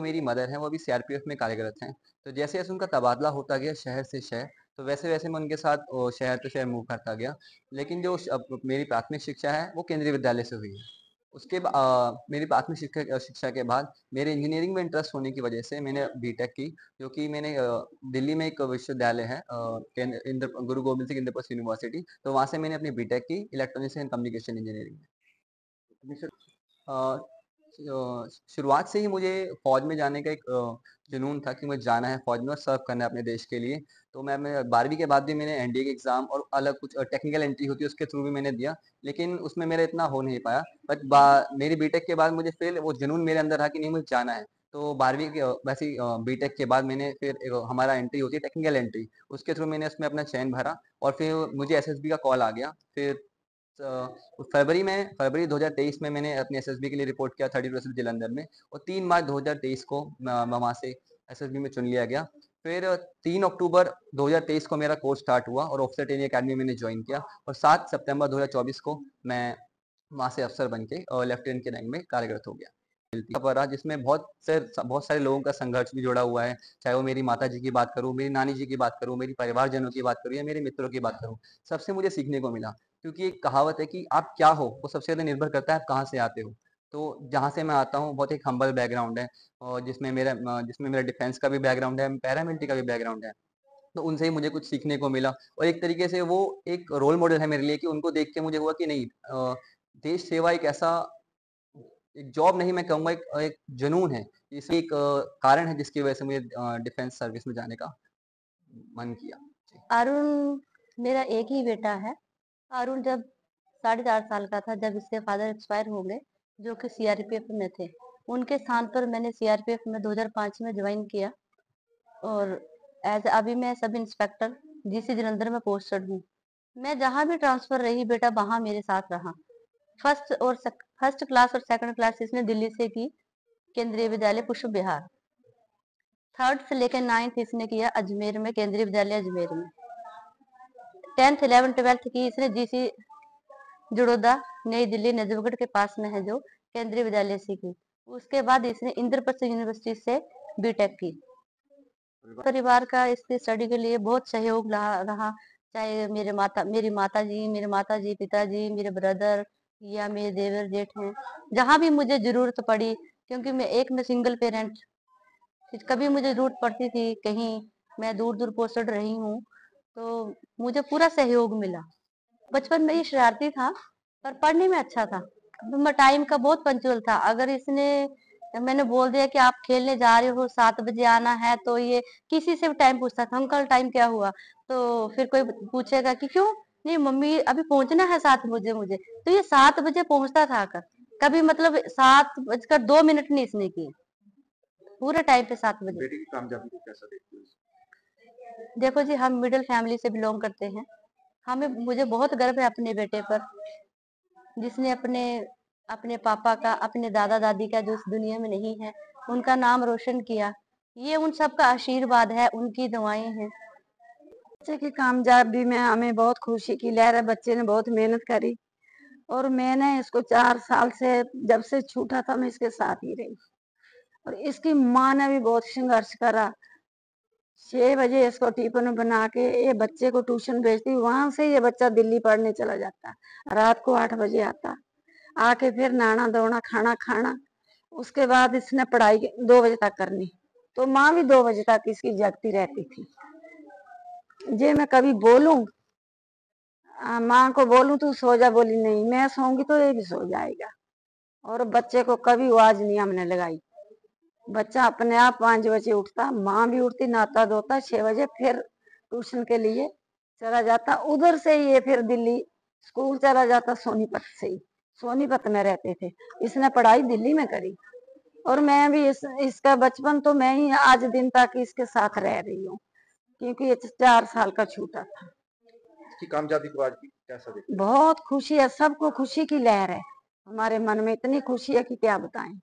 मेरी मदर हैं, वो अभी सीआरपीएफ में कार्यरत हैं। तो जैसे-जैसे उनका तबादला होता गया शहर से शहर, तो वैसे-वैसे मैं उनके साथ शहर to शहर मूव करता गया। लेकिन जो मेरी प्राथमिक शिक्षा है, वो केंद्रीय विद्यालय से हुई है। मेरी प्राथमिक शिक्षा के बाद मेरे इंजीनियरिंग में इंटरेस्ट होने की वजह से मैंने बीटेक की, जो कि मैंने दिल्ली में एक विश्वविद्यालय है गुरु गोबिंद सिंह इंद्रप्रस्थ यूनिवर्सिटी, तो वहाँ से मैंने अपनी बीटेक की इलेक्ट्रॉनिक्स एंड कम्युनिकेशन इंजीनियरिंग में। अ, शुरुआत से ही मुझे फ़ौज में जाने का एक जुनून था कि मुझे जाना है फ़ौज में और सर्व करना है अपने देश के लिए। तो मैं 12वीं के बाद भी मैंने एनडीए के एग्ज़ाम और अलग कुछ टेक्निकल एंट्री होती है उसके थ्रू भी मैंने दिया, लेकिन उसमें मेरा इतना हो नहीं पाया। बट मेरी बीटेक के बाद मुझे फिर वो जुनून मेरे अंदर रहा कि नहीं मुझे जाना है। तो 12वीं के वैसे ही बीटेक के बाद मैंने फिर हमारा एंट्री होती है टेक्निकल एंट्री, उसके थ्रू मैंने उसमें अपना चयन भरा और फिर मुझे एसएसबी का कॉल आ गया। फिर फरवरी 2023 में मैंने अपने एसएसबी के लिए रिपोर्ट किया 32 जलंधर में और 3 मार्च 2023 को मैं वहाँ से एसएसबी में चुन लिया गया। फिर 3 अक्टूबर 2023 को मेरा कोर्स स्टार्ट हुआ और ऑफिसर ट्रेनिंग अकेडमी मैंने ज्वाइन किया और 7 सितंबर 2024 को मैं वहाँ से अफसर बन के लेफ्टिनेंट के रैंक में कार्यरत हो गया। जिसमें बहुत सारे लोगों का संघर्ष भी जुड़ा हुआ है, चाहे वो मेरी माताजी की बात करूँ, मेरी नानी जी की बात करूँ, मेरी परिवारजनों की बात करूँ या मेरे मित्रों की बात करूँ, सबसे मुझे सीखने को मिला। क्योंकि एक कहावत है कि आप क्या हो, वो सबसे ज़्यादा निर्भर करता है आप कहाँ से आते हो। तो जहाँ से मैं आता हूँ बहुत एक हम्बल बैकग्राउंड है और जिसमें मेरा डिफेंस का भी बैकग्राउंड है, पैरामिलिट्री का भी बैकग्राउंड है। तो उनसे ही मुझे कुछ सीखने को मिला और एक तरीके से वो एक रोल मॉडल है मेरे लिए कि उनको देख के मुझे हुआ कि नहीं, देश सेवा एक ऐसा एक जॉब नहीं मैं कहूँगा, एक एक जुनून है। इसमें एक कारण है जिसकी वजह से मुझे डिफेंस सर्विस में जाने का मन किया। जी। अरुण मेरा एक ही बेटा है। अरुण जब 4.5 साल का था जब इसके फादर एक्सपायर हो गए, जो कि सीआरपीएफ में थे। उनके स्थान पर मैंने सीआरपीएफ में 2005 में ज्वाइन किया और अभी मैं सब इंस्पेक्टर जीसी जलंधर में पोस्टेड हूँ। मैं जहाँ भी ट्रांसफर रही बेटा वहाँ मेरे साथ रहा। फर्स्ट क्लास और सेकंड क्लास इसने दिल्ली से की, केंद्रीय विद्यालय पुष्प विहार। थर्ड से लेकर 9th इसने किया अजमेर में, केंद्रीय विद्यालय अजमेर में। 10th 11th 12th की इसने जीसी जुड़ोदा नई दिल्ली नजफगढ़ के पास में है जो केंद्रीय विद्यालय से की। उसके बाद इसने इंद्रप्रस्थ यूनिवर्सिटी से बीटेक की। परिवार का इसकी स्टडी के लिए बहुत सहयोग रहा, चाहे मेरी माता जी पिताजी, मेरे ब्रदर या मेरे देवर जेठ हैं, जहाँ भी मुझे जरूरत पड़ी, क्योंकि मैं सिंगल पेरेंट, कभी मुझे जरूरत पड़ती थी कहीं मैं दूर दूर पोस्टेड रही हूँ तो मुझे पूरा सहयोग मिला। बचपन में ये शरारती था पर पढ़ने में अच्छा था। टाइम का बहुत पंचुअल था। अगर इसने मैंने बोल दिया कि आप खेलने जा रहे हो 7 बजे आना है, तो ये किसी से भी टाइम पूछता था, अंकल टाइम क्या हुआ। तो फिर कोई पूछेगा कि क्यों, नहीं मम्मी अभी पहुंचना है 7 बजे मुझे, तो ये 7 बजे पहुंचता था आकर। कभी मतलब 7 बजकर 2 मिनट नहीं इसने किए, पूरे टाइम पे 7 बजे। बेटी की कामयाबी को कैसा देखते हो? देखो जी, हम मिडिल फैमिली से बिलोंग करते हैं। मुझे बहुत गर्व है अपने बेटे पर, जिसने अपने अपने पापा का, अपने दादा दादी का, जो इस दुनिया में नहीं है, उनका नाम रोशन किया। ये उन सबका आशीर्वाद है, उनकी दुआएं हैं। बच्चे की कामयाबी में हमें बहुत खुशी की लहर है। बच्चे ने बहुत मेहनत करी और मैंने इसको 4 साल से, जब से छूटा था, मैं इसके साथ ही रही और इसकी माँ ने भी बहुत संघर्ष करा। 6 बजे इसको टिफिन बना के ये बच्चे को ट्यूशन भेजती, वहां से ये बच्चा दिल्ली पढ़ने चला जाता, रात को 8 बजे आता, आके फिर नहाना धोना खाना खाना, उसके बाद इसने पढ़ाई 2 बजे तक करनी। तो माँ भी 2 बजे तक इसकी जगती रहती थी। जे मैं कभी बोलूं, माँ को बोलूं तू सो जा, बोली नहीं मैं सोऊंगी तो ये भी सो जाएगा। और बच्चे को कभी आवाज नहीं हमने लगाई। बच्चा अपने आप 5 बजे उठता, माँ भी उठती, नहाता धोता, 6 बजे फिर ट्यूशन के लिए चला जाता। उधर से ये फिर दिल्ली स्कूल चला जाता, सोनीपत से ही, सोनीपत में रहते थे। इसने पढ़ाई दिल्ली में करी और मैं भी इसका बचपन तो मैं ही आज दिन तक इसके साथ रह रही हूँ, क्योंकि ये 4 साल का छूटा था। इसकी कामयाबी को आज भी कैसा देखते हो? बहुत खुशी है, सबको खुशी की लहर है। हमारे मन में इतनी खुशी है कि क्या बताएं।